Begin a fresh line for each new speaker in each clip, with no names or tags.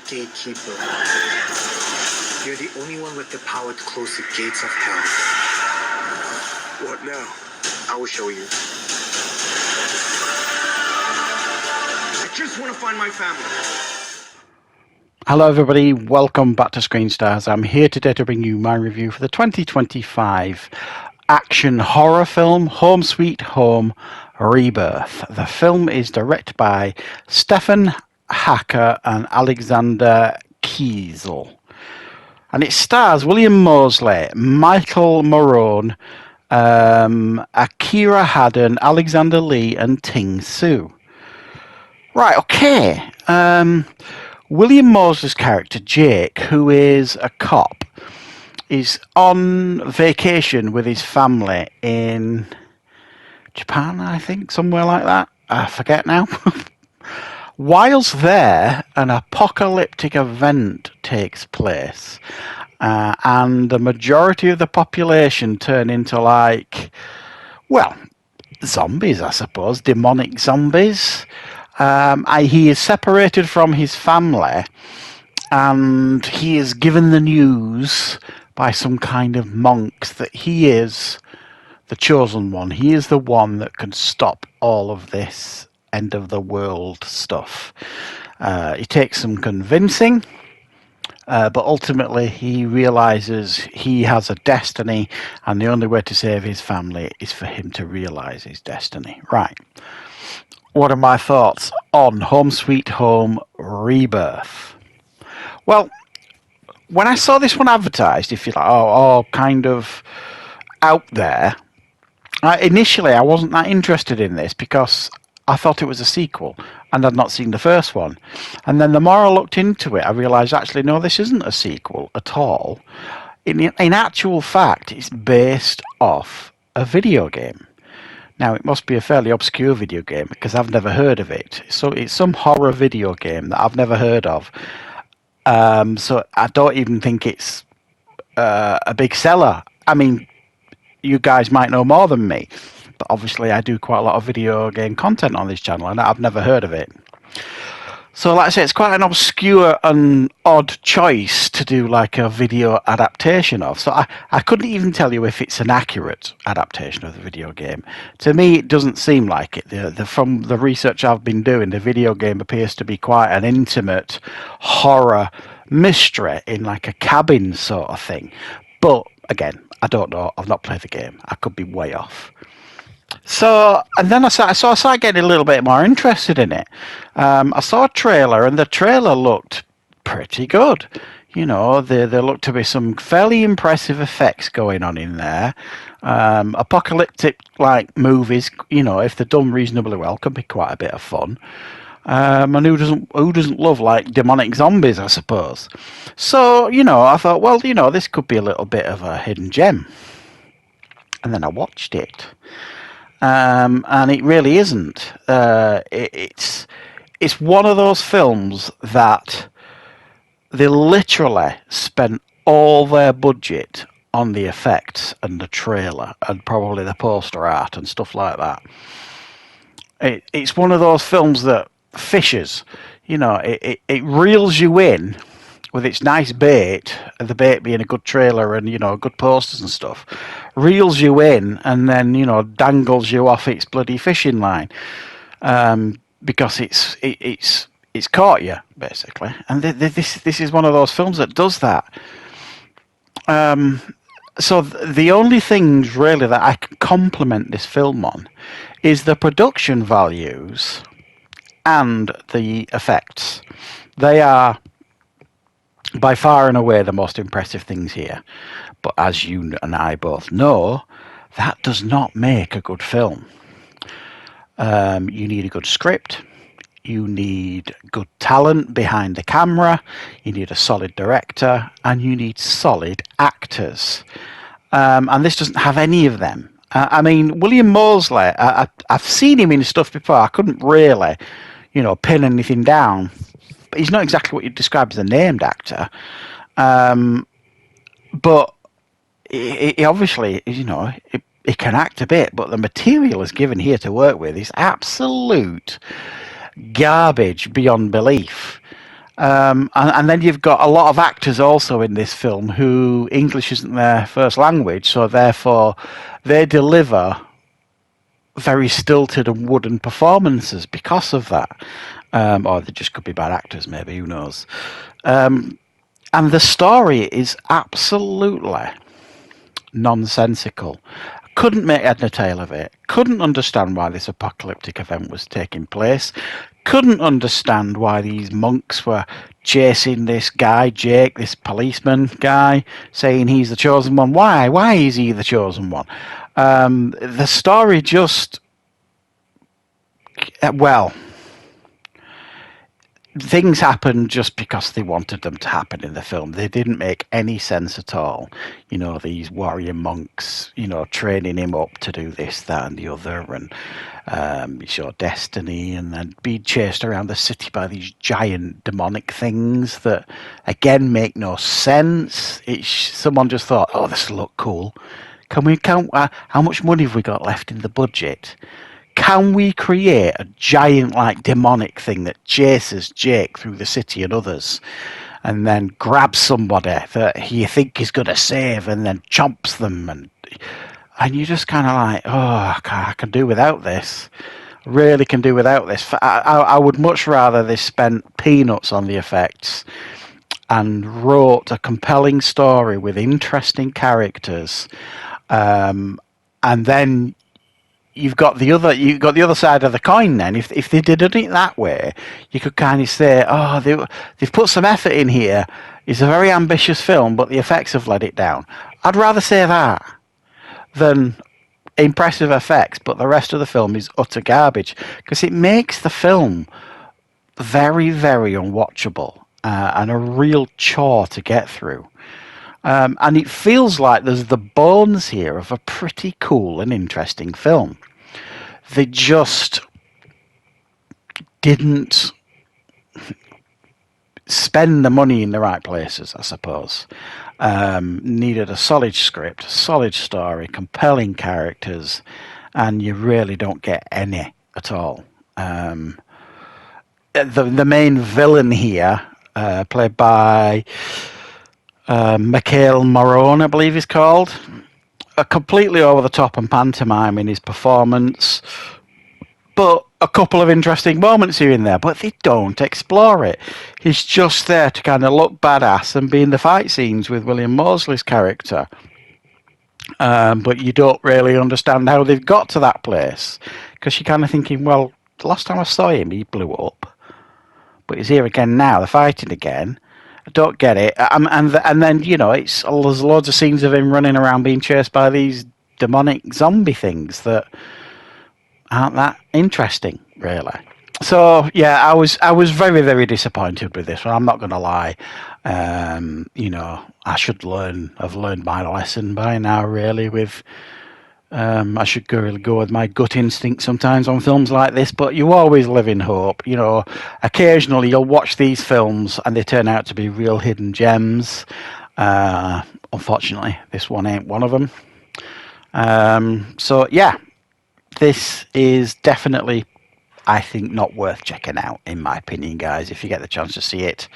gatekeeper. You're the only one with the power to close the gates of hell.
What now? I will show you. I just want to find my family.
Hello everybody, welcome back to Screenstars. I'm here today to bring you my review for the 2025 action horror film Home Sweet Home Rebirth. The film is directed by Stefan Hacker and Alexander Kiesel. And it stars William Moseley, Michael Morone, Akira Haddon, Alexander Lee and Ting Su. Right, okay. William Moseley's character, Jake, who is a cop, is on vacation with his family in Japan, I think, somewhere like that. I forget now. Whilst there, an apocalyptic event takes place, and the majority of the population turn into, zombies, I suppose, demonic zombies. He is separated from his family, and he is given the news by some kind of monks that he is the chosen one. He is the one that can stop all of this end of the world stuff. It takes some convincing, but ultimately he realizes he has a destiny, and the only way to save his family is for him to realize his destiny. Right. What are my thoughts on Home Sweet Home Rebirth? Well, when I saw this one advertised, if you like, kind of out there, initially I wasn't that interested in this because I thought it was a sequel and I'd not seen the first one. And then the more I looked into it, I realised actually, no, this isn't a sequel at all. In actual fact, it's based off a video game. Now, it must be a fairly obscure video game because I've never heard of it. So it's some horror video game that I've never heard of. So I don't even think it's a big seller. I mean, you guys might know more than me, but obviously I do quite a lot of video game content on this channel and I've never heard of it. So like I say, it's quite an obscure and odd choice to do like a video adaptation of. So I couldn't even tell you if it's an accurate adaptation of the video game. To me, it doesn't seem like it. From the research I've been doing, the video game appears to be quite an intimate horror mystery in like a cabin sort of thing. But again, I don't know. I've not played the game. I could be way off. So, and then I started getting a little bit more interested in it. I saw a trailer, and the trailer looked pretty good. You know, there looked to be some fairly impressive effects going on in there. Apocalyptic like movies, you know, if they're done reasonably well, can be quite a bit of fun. And who doesn't love like demonic zombies, I suppose. So, you know, I thought, well, you know, this could be a little bit of a hidden gem. And then I watched it. And it really isn't. It's one of those films that they literally spent all their budget on the effects and the trailer and probably the poster art and stuff like that. It's one of those films that fishes. You know, it reels you in with its nice bait, the bait being a good trailer and, you know, good posters and stuff, reels you in and then, you know, dangles you off its bloody fishing line, because it's caught you, basically. And this is one of those films that does that. So the only things, really, that I can compliment this film on is the production values and the effects. They are by far and away the most impressive things here. But as you and I both know, that does not make a good film. You need a good script. You need good talent behind the camera. You need a solid director. And you need solid actors. And this doesn't have any of them. I mean, William Moseley, I've seen him in stuff before. I couldn't really, you know, pin anything down. He's not exactly what you'd describe as a named actor, but he obviously, you know, he can act a bit, but the material is given here to work with is absolute garbage beyond belief. And then you've got a lot of actors also in this film who English isn't their first language, so therefore they deliver very stilted and wooden performances because of that. Or they just could be bad actors, maybe, who knows. And the story is absolutely nonsensical. Couldn't make head nor tail of it. Couldn't understand why this apocalyptic event was taking place. Couldn't understand why these monks were chasing this guy, Jake, this policeman guy, saying he's the chosen one. Why? Why is he the chosen one? The story just... Well... Things happened just because they wanted them to happen in the film. They didn't make any sense at all. You know, these warrior monks, you know, training him up to do this, that, and the other, and he showed destiny, and then being chased around the city by these giant demonic things that, again, make no sense. Someone just thought, oh, this will look cool. Can we count how much money have we got left in the budget? Can we create a giant, like, demonic thing that chases Jake through the city and others, and then grabs somebody that you think he's going to save, and then chomps them, and you're just kind of like, oh, I can do without this. Really can do without this. I would much rather they spent peanuts on the effects and wrote a compelling story with interesting characters, and then you've got the other side of the coin. Then, if they did it that way, you could kind of say, oh, they've put some effort in here. It's a very ambitious film, but the effects have let it down. I'd rather say that than impressive effects, but the rest of the film is utter garbage, because it makes the film very, very unwatchable and a real chore to get through. And it feels like there's the bones here of a pretty cool and interesting film. They just didn't spend the money in the right places, I suppose. Needed a solid script, solid story, compelling characters, and you really don't get any at all. The main villain here, played by... Mikhail Morone, I believe he's called. A completely over the top and pantomime in his performance, but a couple of interesting moments here and there, but they don't explore it. He's just there to kind of look badass and be in the fight scenes with William Moseley's character. But you don't really understand how they've got to that place, because you're kind of thinking, well, the last time I saw him, he blew up, but he's here again now, they're fighting again. I don't get it. And then, you know, there's loads of scenes of him running around being chased by these demonic zombie things that aren't that interesting, really. So, yeah, I was very, very disappointed with this one. I'm not going to lie. You know, I should have learned my lesson by now, really, with... I should really go with my gut instinct sometimes on films like this, but you always live in hope. You know, occasionally you'll watch these films and they turn out to be real hidden gems. Unfortunately, this one ain't one of them. So, yeah, this is definitely, I think, not worth checking out, in my opinion, guys. If you get the chance to see it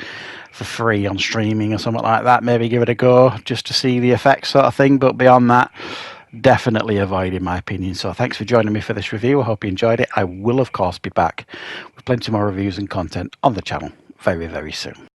for free on streaming or something like that, maybe give it a go just to see the effects sort of thing. But beyond that, definitely avoid, in my opinion. So thanks for joining me for this review. I hope you enjoyed it. I will, of course, be back with plenty more reviews and content on the channel very, very soon.